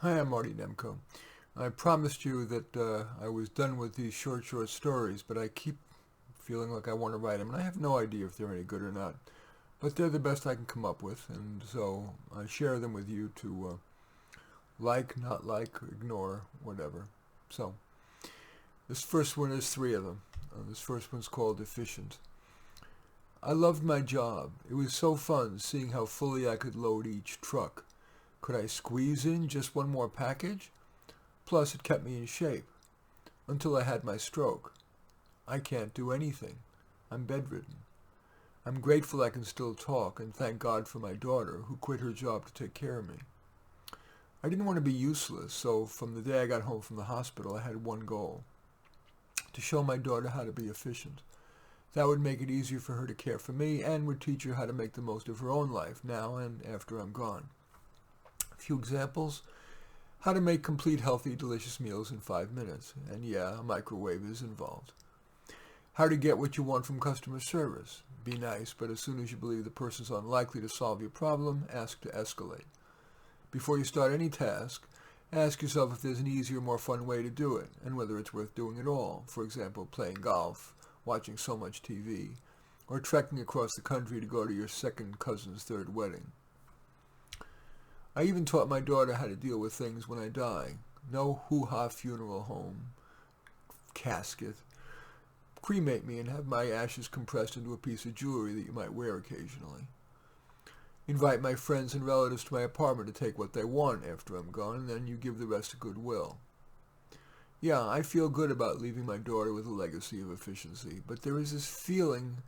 Hi, I'm Marty Nemko. I promised you that I was done with these short stories, but I keep feeling like I want to write them, and I have no idea if they're any good or not. But they're the best I can come up with, and so I share them with you to like, not like, ignore, whatever. So, this first one is three of them. This first one's called Efficient. I loved my job. It was so fun seeing how fully I could load each truck. Could I squeeze in just one more package? Plus, it kept me in shape until I had my stroke. I can't do anything. I'm bedridden. I'm grateful I can still talk and thank God for my daughter who quit her job to take care of me. I didn't want to be useless, so from the day I got home from the hospital, I had one goal: to show my daughter how to be efficient. That would make it easier for her to care for me and would teach her how to make the most of her own life now and after I'm gone. A few examples: how to make complete, healthy, delicious meals in 5 minutes. And yeah, a microwave is involved. How to get what you want from customer service. Be nice, but as soon as you believe the person's unlikely to solve your problem, ask to escalate. Before you start any task, ask yourself if there's an easier, more fun way to do it, and whether it's worth doing at all. For example, playing golf, watching so much TV, or trekking across the country to go to your second cousin's third wedding. I even taught my daughter how to deal with things when I die. No hoo-ha funeral home, casket. Cremate me and have my ashes compressed into a piece of jewelry that you might wear occasionally. Invite my friends and relatives to my apartment to take what they want after I'm gone, and then you give the rest to goodwill. Yeah, I feel good about leaving my daughter with a legacy of efficiency, but there is this feeling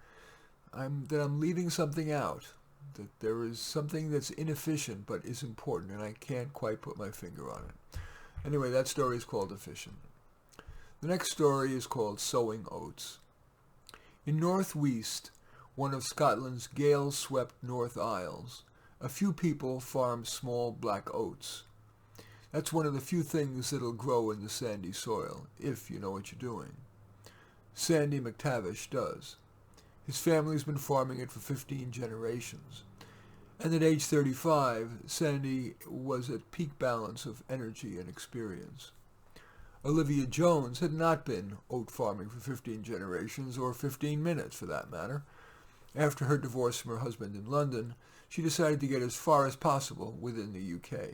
that I'm leaving something out, that there is something that's inefficient but is important, and I can't quite put my finger on it. Anyway, that story is called Efficient. The next story is called Sowing Oats. In North Weast, one of Scotland's gale-swept North Isles, a few people farm small black oats. That's one of the few things that'll grow in the sandy soil, if you know what you're doing. Sandy McTavish does. His family's been farming it for 15 generations. And at age 35, Sandy was at peak balance of energy and experience. Olivia Jones had not been oat farming for 15 generations, or 15 minutes for that matter. After her divorce from her husband in London, she decided to get as far as possible within the UK,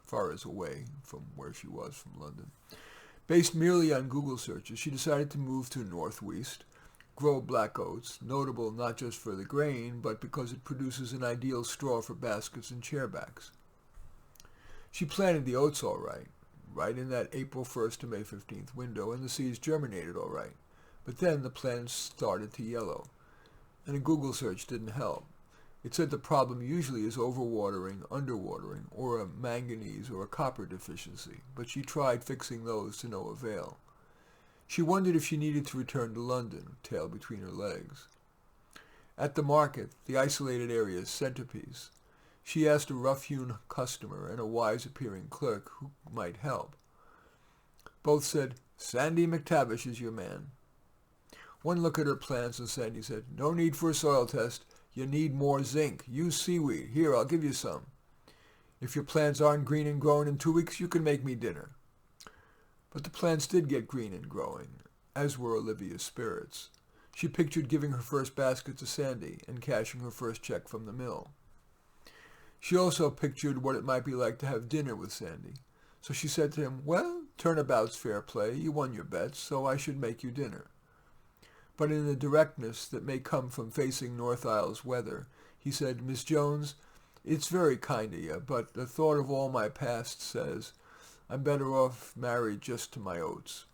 far as away from where she was from London. Based merely on Google searches, she decided to move to North Weast, grow black oats, notable not just for the grain, but because it produces an ideal straw for baskets and chairbacks. She planted the oats all right in that April 1st to May 15th window, and the seeds germinated all right. But then the plants started to yellow, and a Google search didn't help. It said the problem usually is overwatering, underwatering, or a manganese or a copper deficiency, but she tried fixing those to no avail. She wondered if she needed to return to London, tail between her legs. At the market, the isolated area's centerpiece, she asked a rough-hewn customer and a wise-appearing clerk who might help. Both said, "Sandy McTavish is your man." One look at her plants and Sandy said, "No need for a soil test. You need more zinc. Use seaweed. Here, I'll give you some. If your plants aren't green and growing in 2 weeks, you can make me dinner." But the plants did get green and growing, as were Olivia's spirits. She pictured giving her first basket to Sandy and cashing her first check from the mill. She also pictured what it might be like to have dinner with Sandy. So she said to him, "Well, turnabout's fair play. You won your bets, so I should make you dinner." But in the directness that may come from facing North Isles weather, he said, "Miss Jones, it's very kind of you, but the thought of all my past says I'm better off married just to my oats."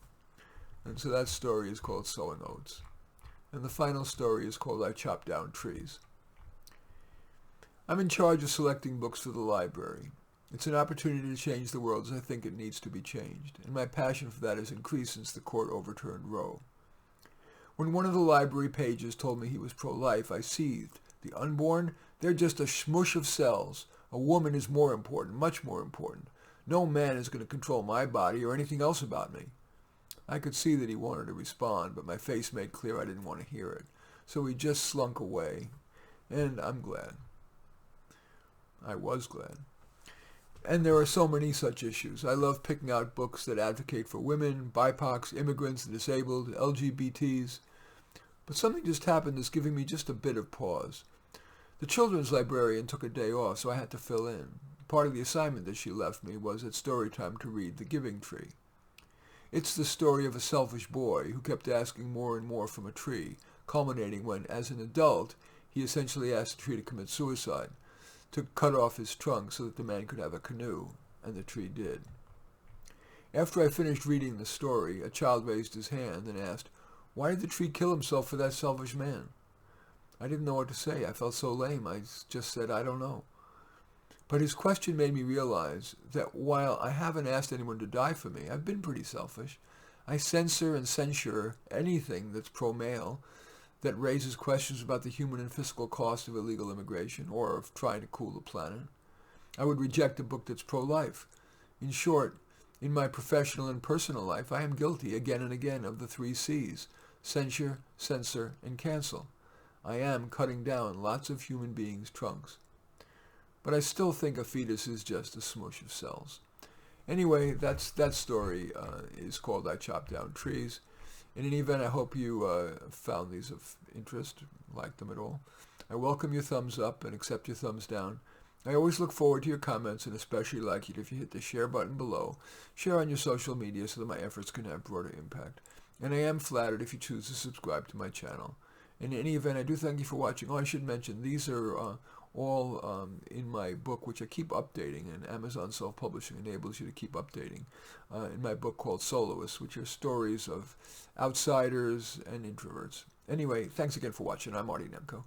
And so that story is called Sowing Oats. And the final story is called I Chop Down Trees. I'm in charge of selecting books for the library. It's an opportunity to change the world as I think it needs to be changed, and my passion for that has increased since the court overturned Roe. When one of the library pages told me he was pro-life, I seethed. The unborn? They're just a smush of cells. A woman is more important, much more important. No man is going to control my body or anything else about me. I could see that he wanted to respond, but my face made clear I didn't want to hear it. So he just slunk away, and I'm glad. I was glad. And there are so many such issues. I love picking out books that advocate for women, BIPOCs, immigrants, the disabled, LGBTs. But something just happened that's giving me just a bit of pause. The children's librarian took a day off, so I had to fill in. Part of the assignment that she left me was at story time to read The Giving Tree. It's the story of a selfish boy who kept asking more and more from a tree, culminating when, as an adult, he essentially asked the tree to commit suicide, to cut off his trunk so that the man could have a canoe, and the tree did. After I finished reading the story, a child raised his hand and asked, "Why did the tree kill himself for that selfish man?" I didn't know what to say. I felt so lame. I just said, "I don't know." But his question made me realize that while I haven't asked anyone to die for me, I've been pretty selfish. I censor and censure anything that's pro-male, that raises questions about the human and fiscal cost of illegal immigration or of trying to cool the planet. I would reject a book that's pro-life. In short, in my professional and personal life, I am guilty again and again of the 3 C's: censure, censor, and cancel. I am cutting down lots of human beings' trunks. But I still think a fetus is just a smush of cells. Anyway, that story is called I Chopped Down Trees. In any event, I hope you found these of interest, liked them at all. I welcome your thumbs up and accept your thumbs down. I always look forward to your comments and especially like it if you hit the share button below. Share on your social media so that my efforts can have broader impact. And I am flattered if you choose to subscribe to my channel. In any event, I do thank you for watching. Oh, I should mention, these are all in my book, which I keep updating, and Amazon Self-Publishing enables you to keep updating, in my book called Soloists, which are stories of outsiders and introverts. Anyway, thanks again for watching. I'm Marty Nemko.